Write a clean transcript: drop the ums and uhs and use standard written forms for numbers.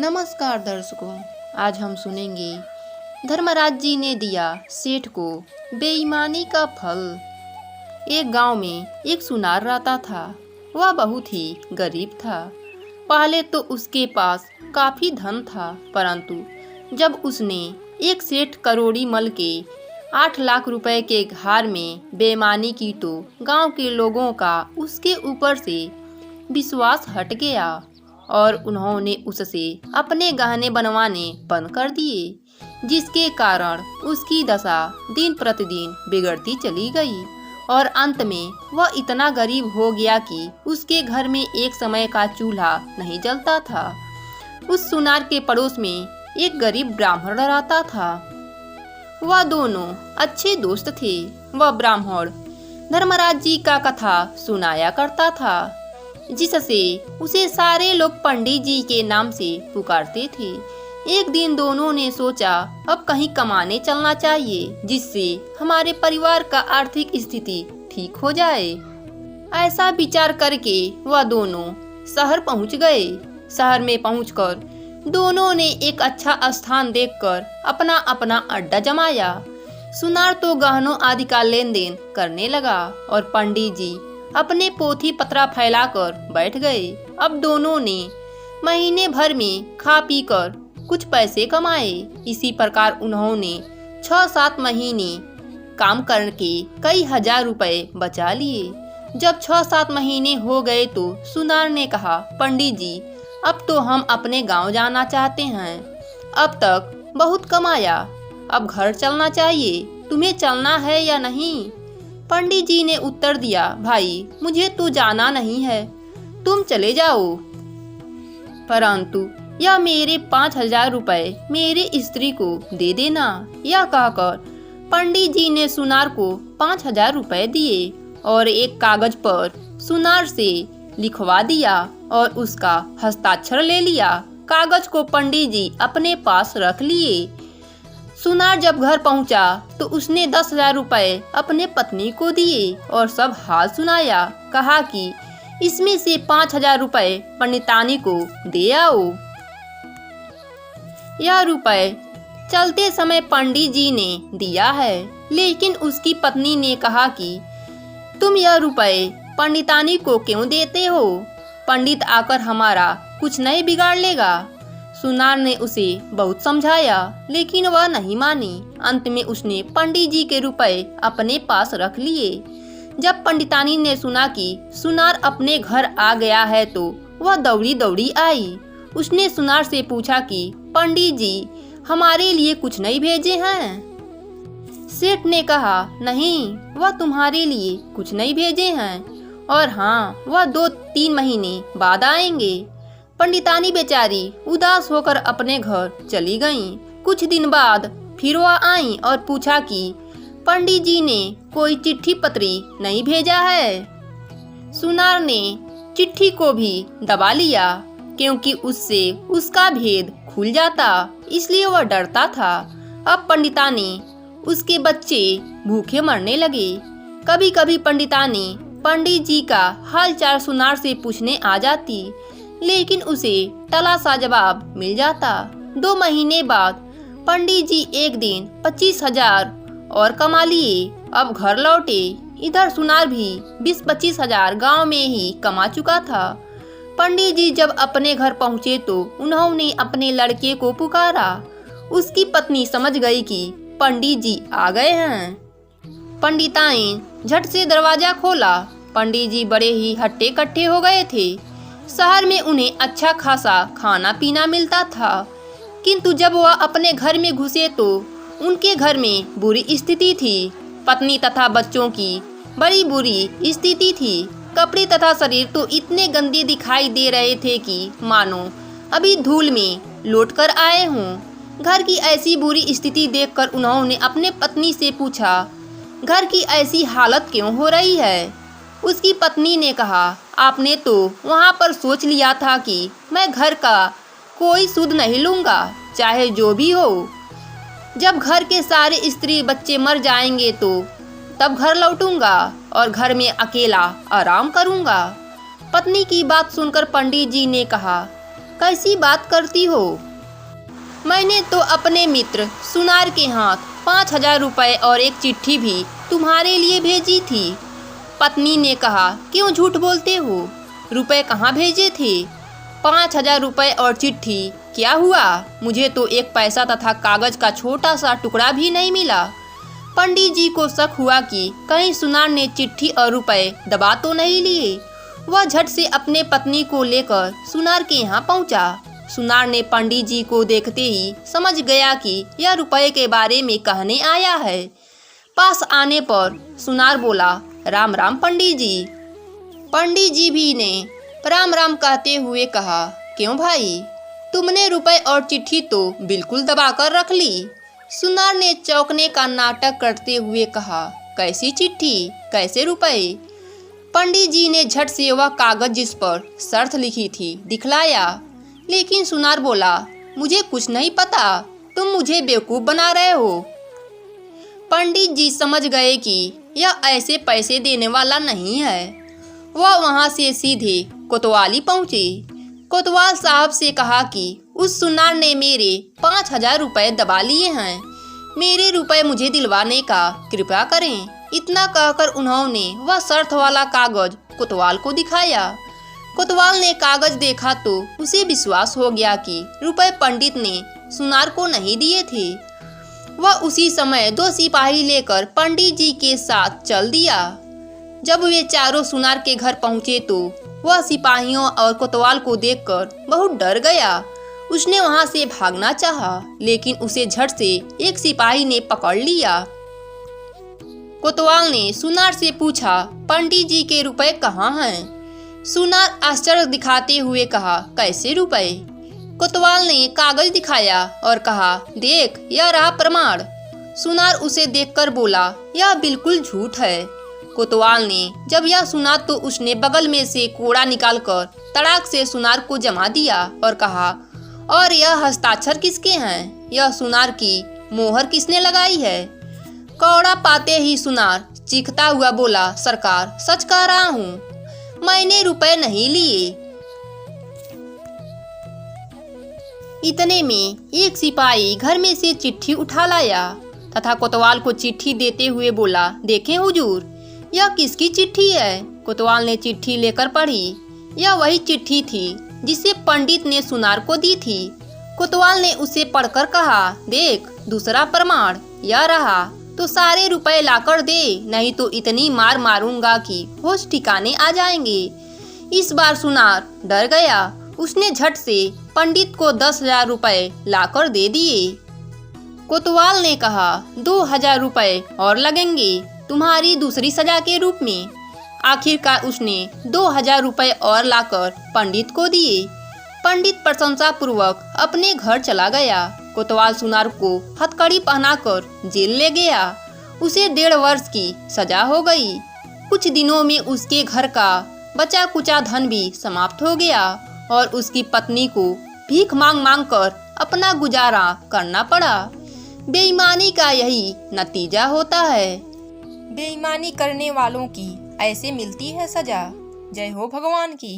नमस्कार दर्शकों, आज हम सुनेंगे धर्मराज जी ने दिया सेठ को बेईमानी का फल। एक गांव में एक सुनार रहता था। वह बहुत ही गरीब था। पहले तो उसके पास काफी धन था, परंतु जब उसने एक सेठ करोड़ी मल के 8 लाख रुपए के घार में बेईमानी की तो गांव के लोगों का उसके ऊपर से विश्वास हट गया और उन्होंने उससे अपने गहने बनवाने बंद कर दिए, जिसके कारण उसकी दशा दिन प्रतिदिन बिगड़ती चली गई और अंत में वह इतना गरीब हो गया कि उसके घर में एक समय का चूल्हा नहीं जलता था। उस सुनार के पड़ोस में एक गरीब ब्राह्मण रहता था। वह दोनों अच्छे दोस्त थे। वह ब्राह्मण धर्मराज जी का कथा सुनाया करता था, जिससे उसे सारे लोग पंडित जी के नाम से पुकारते थे। एक दिन दोनों ने सोचा अब कहीं कमाने चलना चाहिए, जिससे हमारे परिवार का आर्थिक स्थिति ठीक हो जाए। ऐसा विचार करके वह दोनों शहर पहुंच गए। शहर में पहुंचकर दोनों ने एक अच्छा स्थान देखकर अपना अपना अड्डा जमाया। सुनार तो गहनों आदि का लेन देन करने लगा और पंडित जी अपने पोथी पत्रा फैलाकर बैठ गए। अब दोनों ने महीने भर में खा पी कर कुछ पैसे कमाए। इसी प्रकार उन्होंने 6-7 महीने काम करके कई हजार रुपए बचा लिए। जब 6-7 महीने हो गए तो सुनार ने कहा, पंडित जी, अब तो हम अपने गांव जाना चाहते हैं। अब तक बहुत कमाया, अब घर चलना चाहिए। तुम्हें चलना है या नहीं? पंडित जी ने उत्तर दिया, भाई, मुझे तो जाना नहीं है, तुम चले जाओ, परंतु यह मेरे 5,000 रुपए मेरे स्त्री को दे देना। यह कहकर पंडित जी ने सुनार को 5,000 रुपए दिए और एक कागज पर सुनार से लिखवा दिया और उसका हस्ताक्षर ले लिया। कागज को पंडित जी अपने पास रख लिए। सुनार जब घर पहुंचा तो उसने 10,000 रुपए अपने पत्नी को दिए और सब हाल सुनाया। कहा कि इसमें से 5,000 रुपए पंडितानी को दे आओ। यह रुपए चलते समय पंडित जी ने दिया है, लेकिन उसकी पत्नी ने कहा कि तुम यह रुपए पंडितानी को क्यों देते हो? पंडित आकर हमारा कुछ नहीं बिगाड़ लेगा। सुनार ने उसे बहुत समझाया, लेकिन वह नहीं मानी। अंत में उसने पंडित जी के रुपए अपने पास रख लिए। जब पंडितानी ने सुना कि सुनार अपने घर आ गया है तो वह दौड़ी दौड़ी आई। उसने सुनार से पूछा कि पंडित जी हमारे लिए कुछ नहीं भेजे हैं? सेठ ने कहा, नहीं, वह तुम्हारे लिए कुछ नहीं भेजे हैं और हाँ, वह 2-3 महीने बाद आएंगे। पंडितानी बेचारी उदास होकर अपने घर चली गईं। कुछ दिन बाद फिर वह आई और पूछा कि पंडित जी ने कोई चिट्ठी पत्री नहीं भेजा है? सुनार ने चिट्ठी को भी दबा लिया, क्योंकि उससे उसका भेद खुल जाता, इसलिए वह डरता था। अब पंडितानी उसके बच्चे भूखे मरने लगे। कभी कभी पंडितानी पंडित जी का हालचाल सुनार से पूछने आ जाती, लेकिन उसे टला सा जवाब मिल जाता। 2 महीने बाद पंडित जी एक दिन 25,000 और कमा लिए। अब घर लौटे। इधर सुनार भी 20-25 हजार गाँव में ही कमा चुका था। पंडित जी जब अपने घर पहुँचे तो उन्होंने अपने लड़के को पुकारा। उसकी पत्नी समझ गई कि पंडित जी आ गए हैं। पंडिताइन झट से दरवाजा खोला। पंडित जी बड़े ही हट्टे कट्टे हो गए थे। शहर में उन्हें अच्छा खासा खाना पीना मिलता था, किंतु जब वह अपने घर में घुसे तो उनके घर में बुरी स्थिति थी। पत्नी तथा बच्चों की बड़ी बुरी स्थिति थी। कपड़े तथा शरीर तो इतने गंदे दिखाई दे रहे थे कि मानो अभी धूल में लौट कर आए हों। घर की ऐसी बुरी स्थिति देखकर उन्होंने अपने पत्नी से पूछा, घर की ऐसी हालत क्यों हो रही है? उसकी पत्नी ने कहा, आपने तो वहाँ पर सोच लिया था कि मैं घर का कोई सुध नहीं लूँगा, चाहे जो भी हो। जब घर के सारे स्त्री बच्चे मर जाएंगे तो तब घर लौटूंगा और घर में अकेला आराम करूँगा। पत्नी की बात सुनकर पंडित जी ने कहा, कैसी बात करती हो? मैंने तो अपने मित्र सुनार के हाथ 5,000 रुपये और एक चिट्ठी भी तुम्हारे लिए भेजी थी। पत्नी ने कहा, क्यों झूठ बोलते हो? रुपए कहाँ भेजे थे? 5,000 रुपये और चिट्ठी, क्या हुआ? मुझे तो एक पैसा तथा कागज का छोटा सा टुकड़ा भी नहीं मिला। पंडित जी को शक हुआ कि कहीं सुनार ने चिट्ठी और रुपए दबा तो नहीं लिए। वह झट से अपने पत्नी को लेकर सुनार के यहाँ पहुँचा। सुनार ने पंडित जी को देखते ही समझ गया कि यह रुपए के बारे में कहने आया है। पास आने पर सुनार बोला, राम राम पंडित जी। पंडित जी भी ने राम राम कहते हुए कहा, क्यों भाई, तुमने रुपए और चिट्ठी तो बिल्कुल दबा कर रख ली। सुनार ने चौंकने का नाटक करते हुए कहा, कैसी चिट्ठी, कैसे रुपए? पंडित जी ने झट से वह कागज जिस पर शर्त लिखी थी दिखलाया। लेकिन सुनार बोला, मुझे कुछ नहीं पता, तुम मुझे बेवकूफ़ बना रहे हो। पंडित जी समझ गए कि यह ऐसे पैसे देने वाला नहीं है। वह वहां से सीधे कोतवाली पहुंचे। कोतवाल साहब से कहा कि उस सुनार ने मेरे 5,000 रुपये दबा लिए हैं, मेरे रुपए मुझे दिलवाने का कृपा करें। इतना कहकर उन्होंने वह शर्त वाला कागज कोतवाल को दिखाया। कोतवाल ने कागज देखा तो उसे विश्वास हो गया कि रुपए पंडित ने सुनार को नहीं दिए थे। वह उसी समय 2 सिपाही लेकर पंडित जी के साथ चल दिया। जब वे चारों सुनार के घर पहुंचे तो वह सिपाहियों और कोतवाल को देखकर बहुत डर गया। उसने वहां से भागना चाहा, लेकिन उसे झट से एक सिपाही ने पकड़ लिया। कोतवाल ने सुनार से पूछा, पंडित जी के रुपए कहाँ हैं? सुनार आश्चर्य दिखाते हुए कहा, कैसे रुपए? कोतवाल ने कागज दिखाया और कहा, देख, यह रहा प्रमाण। सुनार उसे देखकर बोला, यह बिल्कुल झूठ है। कोतवाल ने जब यह सुना तो उसने बगल में से कोड़ा निकालकर तड़ाक से सुनार को जमा दिया और कहा, और यह हस्ताक्षर किसके हैं? यह सुनार की मोहर किसने लगाई है? कौड़ा पाते ही सुनार चीखता हुआ बोला, सरकार, सच कह रहा हूँ, मैंने रुपए नहीं लिए। इतने में एक सिपाही घर में से चिट्ठी उठा लाया तथा कोतवाल को चिट्ठी देते हुए बोला, देखें हुजूर, यह किसकी चिट्ठी है? कोतवाल ने चिट्ठी लेकर पढ़ी। यह वही चिट्ठी थी जिसे पंडित ने सुनार को दी थी। कोतवाल ने उसे पढ़कर कहा, देख, दूसरा प्रमाण, यह रहा, तो सारे रुपए लाकर दे, नहीं तो इतनी मार मारूंगा कि होश ठिकाने आ जाएंगे। इस बार सुनार डर गया। उसने झट से पंडित को 10,000 रुपए लाकर दे दिए। कोतवाल ने कहा, 2,000 रुपए और लगेंगे तुम्हारी दूसरी सजा के रूप में। आखिरकार उसने 2,000 रुपए और लाकर पंडित को दिए। पंडित प्रशंसा पूर्वक अपने घर चला गया। कोतवाल सुनार को हथकड़ी पहनाकर जेल ले गया। उसे 1.5 वर्ष की सजा हो गई। कुछ दिनों में उसके घर का बचा कुचा धन भी समाप्त हो गया और उसकी पत्नी को भीख मांग मांग कर अपना गुजारा करना पड़ा। बेईमानी का यही नतीजा होता है। बेईमानी करने वालों की ऐसे मिलती है सजा। जय हो भगवान की।